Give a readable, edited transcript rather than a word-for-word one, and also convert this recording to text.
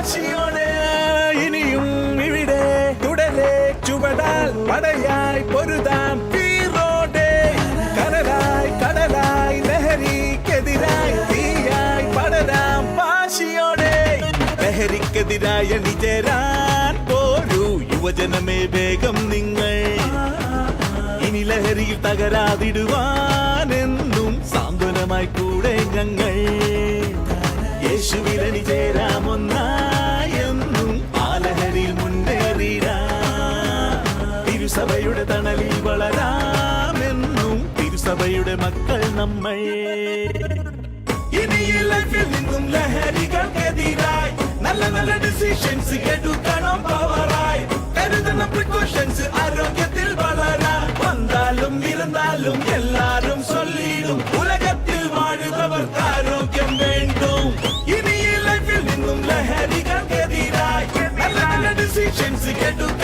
വാശിയോടെ ഇനിയും ഇവിടെ തുടരെ ചുവടാൽ പടയായി പൊരുതാം തീരോടെ കനലായി കടലായി ലഹരിക്കെതിരായി തീയായി പടരാം വാശിയോടെ ലഹരിക്കെതിരായ നിചേരാൻ പോരൂ യുവജനമേ വേഗം നിങ്ങൾ ഇനി ലഹരിയിൽ തകരാതിടുവാനെന്നും സാന്ത്വനമായി കൂടെ ഞങ്ങൾ യേശുവിലണി ചേരാമൊന്നായെന്നും ആ ലഹരിയിൽ മുന്നേറിടാം തിരുസഭയുടെ തണലിൽ വളരാമെന്നും തിരുസഭയുടെ മക്കൾ നമ്മൾ ഇനി ഈ ലൈഫിൽ നിന്നും ലഹരികൾക്കെതിരായി നല്ല നല്ല ഡിസിഷൻസ് എടുക്കണം പവറായി കരുതണം പ്രിക്കോഷൻസ് ആരോഗ്യത്തിൽ വളരാൻ വന്നാലും ഇരുന്നാലും എല്ലാരും ചൊല്ലിടും ഉലകത്തിൽ വാഴുന്നവർക്ക് ആരോഗ്യം വേണ്ടും ഇനി ഈ ലൈഫിൽ നിന്നും ലഹരികൾക്കെതിരായി നല്ല നല്ല ഡിസിഷൻസ് എടുക്കണം